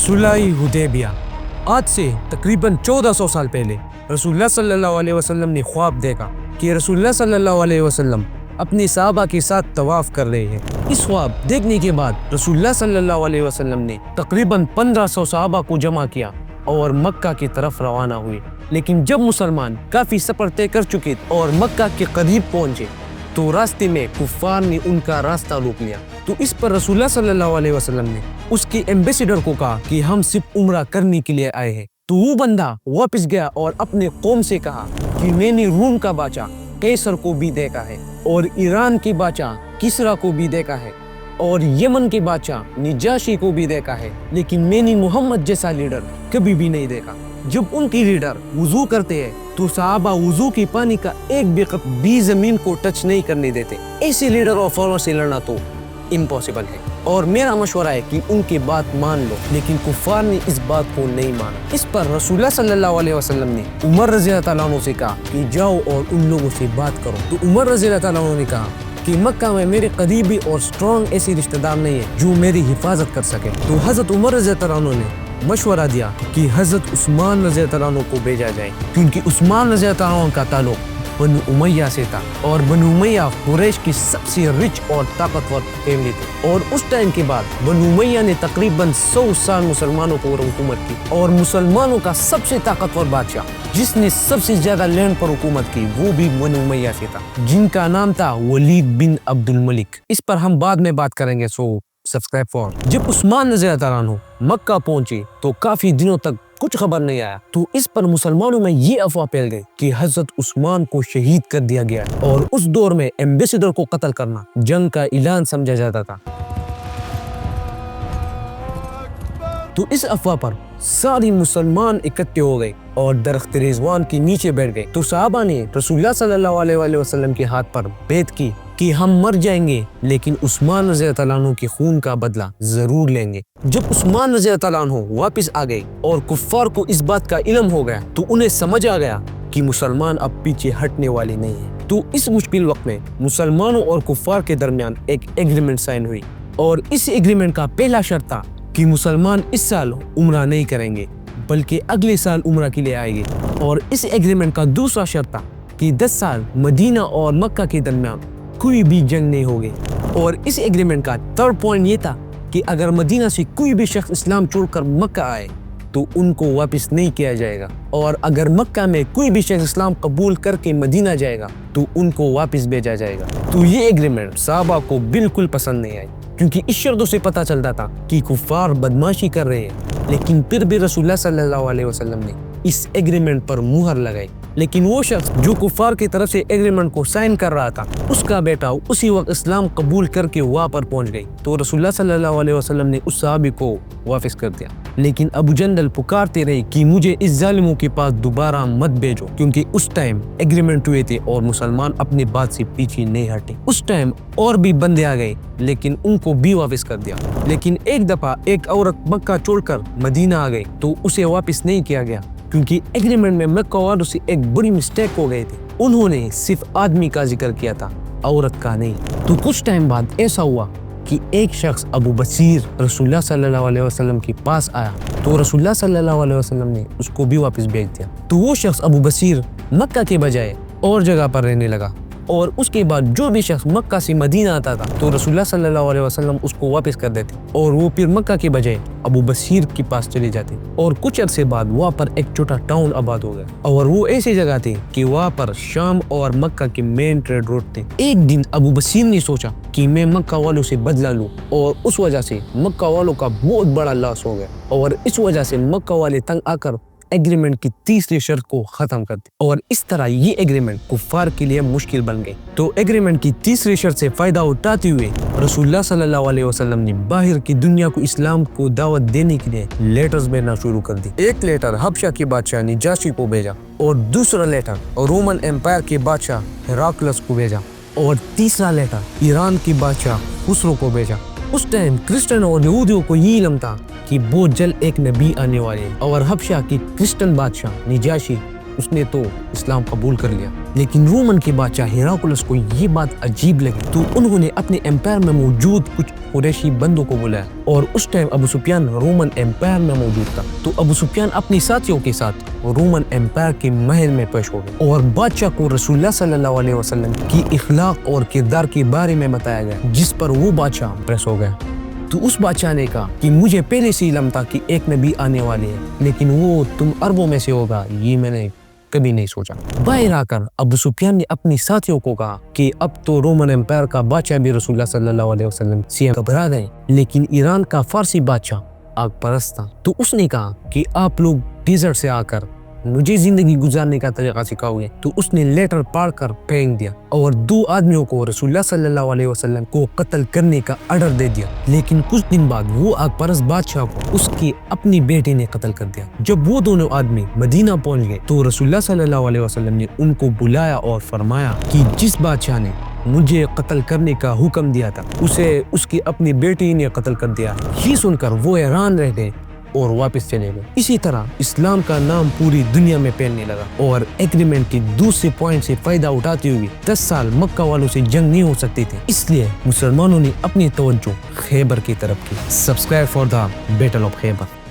सुलह हुदैबिया। आज से तकरीबन 1400 साल पहले रसूलुल्लाह सल्लल्लाहु अलैहि वसल्लम ने ख्वाब देखा कि रसूलुल्लाह सल्लल्लाहु अलैहि वसल्लम अपने सहाबा के साथ तवाफ कर रहे हैं। इस ख्वाब देखने के बाद रसूलुल्लाह सल्लल्लाहु अलैहि वसल्लम ने तकरीबन 1500 सहाबा को जमा किया और मक्का की तरफ रवाना हुए। लेकिन जब मुसलमान काफी सफर तय कर चुके और मक्का के करीब पहुंचे तो रास्ते में कुफ्फार ने उनका रास्ता रोक लिया। तो इस पर रसूलुल्लाह सल्लल्लाहु अलैहि वसल्लम ने उसके एम्बेसडर को कहा कि हम सिर्फ उम्रा करने के लिए आए हैं। तो वो बंदा वापस गया और अपने कौम से कहा कि मैंने रूम का बादशाह कैसर को भी देखा है और ईरान के बादशाह किसरा को भी देखा है और यमन के बादशाह निजाशी को भी देखा है, लेकिन मैंने मोहम्मद जैसा लीडर कभी भी नहीं देखा। जब उनकी लीडर वुजू करते हैं तो सहाबा वुजू के पानी का एक भी कतरा भी जमीन को टच नहीं करने देते। ऐसे लीडर और फॉलोअर से लड़ना तो इम्पॉसिबल है और मेरा मशवरा है कि उनकी बात मान लो। लेकिन कुफ्फार ने इस बात को नहीं माना। इस पर रसूलुल्लाह सल्लल्लाहु अलैहि वसल्लम ने उमर रज़ी अल्लाह तआला अन्हु से कहा कि जाओ और उन लोगों से बात करो। तो उमर रज़ी अल्लाह तआला अन्हु ने कहा कि मक्का में मेरे करीबी और स्ट्रॉन्ग ऐसे रिश्तेदार नहीं है जो मेरी हिफाजत कर सके। तो हजरत उमर रज़ी अल्लाह तआला अन्हु ने मशवरा दिया कि हजरत उस्मान रज़ी अल्लाह तआला अन्हु को भेजा जाए, क्योंकि उस्मान रज़ी अल्लाह तआला अन्हु का ताल्लुक बनु उमैया से था और बनु उमैया कुरैश की सबसे रिच और ताकतवर फैमिली थी। और उस टाइम के बाद बनु उमैया ने तकरीबन 100 साल मुसलमानों को हुकूमत की और मुसलमानों का सबसे ताकतवर बादशाह जिसने सबसे ज्यादा लैंड पर हुकूमत की वो भी बनु उमैया से था, जिनका नाम था वलीद बिन अब्दुल मलिक। इस पर हम बाद में बात करेंगे, सो सब्सक्राइब फॉर। जब उस्मान रज़ी अल्लाह अन्हु मक्का पहुंचे तो काफी दिनों तक कुछ खबर नहीं आया। तो इस पर मुसलमानों में ये अफवाह फैल गई कि हजरत उस्मान को शहीद कर दिया गया और उस दौर में एम्बेसडर को कत्ल करना जंग का ऐलान समझा जाता था। तो इस अफवाह पर सारी मुसलमान इकट्ठे हो गए और दरख्त रिजवान के नीचे बैठ गए। तो सहाबा ने रसूलुल्लाह सल्लल्लाहु अलैहि वसल्लम के हाथ पर बैत की कि हम मर जाएंगे लेकिन उस्मान रज़ी अल्लाह अन्हु के खून का बदला जरूर लेंगे। जब उस्मान रज़ी अल्लाह अन्हु वापस आ गए और कुफ्फार को इस बात का इल्म हो गया तो उन्हें समझ आ गया कि मुसलमान अब पीछे हटने वाले नहीं है। तो इस मुश्किल वक्त में मुसलमानों और कुफ्फार के दरमियान एक एग्रीमेंट साइन हुई और इस एग्रीमेंट का पहला शर्त था कि मुसलमान इस साल उम्रा नहीं करेंगे बल्कि अगले साल उम्रा के लिए आएंगे। और इस एग्रीमेंट का दूसरा शर्त था कि 10 साल मदीना और मक्का के दरमियान कोई भी जंग नहीं होगी। और इस एग्रीमेंट का थर्ड पॉइंट ये था कि अगर मदीना से कोई भी शख्स इस्लाम छोड़कर मक्का आए तो उनको वापस नहीं किया जाएगा और अगर मक्का में कोई भी शख्स इस्लाम कबूल करके मदीना जाएगा तो उनको वापस भेजा जाएगा। तो ये एग्रीमेंट सहाबा को बिल्कुल पसंद नहीं आई, क्योंकि इस शर्तों से पता चलता था कि कुफ्फार बदमाशी कर रहे हैं। लेकिन फिर भी रसूलुल्लाह सल्लल्लाहु अलैहि वसल्लम ने इस एग्रीमेंट पर मुहर लगाई। लेकिन वो शख्स जो कुफ्फार की तरफ से एग्रीमेंट को साइन कर रहा था उसका बेटा उसी वक्त इस्लाम कबूल करके वहां पर पहुंच गई। तो रसूलुल्लाह सल्लल्लाहु अलैहि वसल्लम ने उस सहाबी को वापस कर दिया। लेकिन अबू जंदल पुकारते रहे कि मुझे इस जालिमों के पास दोबारा मत भेजो, क्योंकि उस टाइम एग्रीमेंट हुए थे और मुसलमान अपनी बात से पीछे नहीं हटे। उस टाइम और भी बंदे आ गए लेकिन उनको भी वापस कर दिया। लेकिन एक दफा एक औरत मक्का छोड़कर मदीना आ गई तो उसे वापस नहीं किया गया, क्योंकि एग्रीमेंट में मक्का वालों से एक बड़ी मिस्टेक हो गई थी। उन्होंने सिर्फ आदमी का जिक्र किया था, औरत का नहीं। तो कुछ टाइम बाद ऐसा हुआ कि एक शख्स अबू बसीर रसूलुल्लाह सल्लल्लाहु अलैहि वसल्लम के पास आया तो रसूलुल्लाह सल्लल्लाहु अलैहि वसल्लम ने उसको भी वापस भेज दिया। तो वो शख्स अबू बसीर मक्का के बजाय और जगह पर रहने लगा और उसके बाद जो भी शख्स मक्का से मदीना आता था तो रसूलुल्लाह सल्लल्लाहु अलैहि वसल्लम उसको वापस कर देते और वो फिर मक्का के बजाय अबू बसीर के पास चले जाते। और कुछ अरसे बाद वहाँ पर एक छोटा टाउन आबाद हो गया और वो ऐसी जगह थी कि वहाँ पर शाम और मक्का के मेन ट्रेड रोड थे। एक दिन अबू बसीर ने सोचा कि मैं मक्का वालों से बदला लूं और उस वजह से मक्का वालों का बहुत बड़ा लॉस हो गया और इस वजह से मक्का वाले तंग आकर एग्रीमेंट की तीसरी शर्त को खत्म कर दी और इस तरह ये एग्रीमेंट कुफ्फार के लिए मुश्किल बन गई। तो एग्रीमेंट की तीसरी शर्त से फायदा उठाते हुए रसूलुल्लाह सल्लल्लाहु अलैहि वसल्लम ने बाहर की दुनिया को इस्लाम को दावत देने के लिए लेटर्स भेजना शुरू कर दी। एक लेटर हबशा के बादशाह निजाशी को भेजा और दूसरा लेटर रोमन एम्पायर के बादशाह हेराक्लस को भेजा और तीसरा लेटर ईरान के बादशाह खुसरो को भेजा। उस टाइम क्रिश्चियन और यहूदियों को ये इल्म था कि बहुत जल्द एक नबी आने वाले हैं और हबशा की क्रिश्चियन बादशाह निजाशी उसने तो इस्लाम कबूल कर लिया। लेकिन रोमन के बादशाह हेराक्लस को ये बात अजीब लगी तो उन्होंने अपने एम्पायर में मौजूद कुछ قریشی بندوں کو بلایا اور اس ٹائم ابو سفیان رومن ایمپائر میں موجود تھا۔ تو ابو سفیان اپنی ساتھیوں کے ساتھ رومن ایمپائر کے محل میں پیش ہو گئے اور بادشاہ کو رسول اللہ صلی اللہ علیہ وسلم کی اخلاق اور کردار کے بارے میں بتایا گیا، جس پر وہ بادشاہ امپریس ہو گیا۔ تو اس بادشاہ نے کہا کہ مجھے پہلے سے علم تھا کہ ایک نبی آنے والے ہے، لیکن وہ تم عربوں میں سے ہوگا یہ میں نے کبھی نہیں سوچا۔ باہر آ کر ابو سفیان نے اپنی ساتھیوں کو کہا کہ اب تو رومن امپائر کا بادشاہ بھی رسول اللہ صلی اللہ علیہ وسلم سے گھبرا گئے، لیکن ایران کا فارسی بادشاہ آگ پرست تھا۔ تو اس نے کہا کہ آپ لوگ ڈیزرٹ سے آ کر مجھے زندگی گزارنے کا طریقہ سکھاؤ گے۔ تو اس نے لیٹر پاڑ کر پھینک دیا اور 2 آدمیوں کو رسول اللہ صلی اللہ علیہ وسلم کو قتل کرنے کا آرڈر دے دیا، لیکن کچھ دن بعد وہ آگ پرست بادشاہ کو اس کی اپنی بیٹی نے قتل کر دیا۔ جب وہ دونوں آدمی مدینہ پہنچ گئے تو رسول اللہ صلی اللہ علیہ وسلم نے ان کو بلایا اور فرمایا کہ جس بادشاہ نے مجھے قتل کرنے کا حکم دیا تھا اسے اس کی اپنی بیٹی نے قتل کر دیا۔ یہ سن کر وہ حیران رہ گئے اور واپس چلے گئے۔ اسی طرح اسلام کا نام پوری دنیا میں پھیلنے لگا اور ایگریمنٹ کی دوسرے پوائنٹ سے فائدہ اٹھاتے ہوئے 10 سال مکہ والوں سے جنگ نہیں ہو سکتی تھی، اس لیے مسلمانوں نے اپنی توجہ خیبر کی طرف کی۔ Subscribe for the battle of Khyber.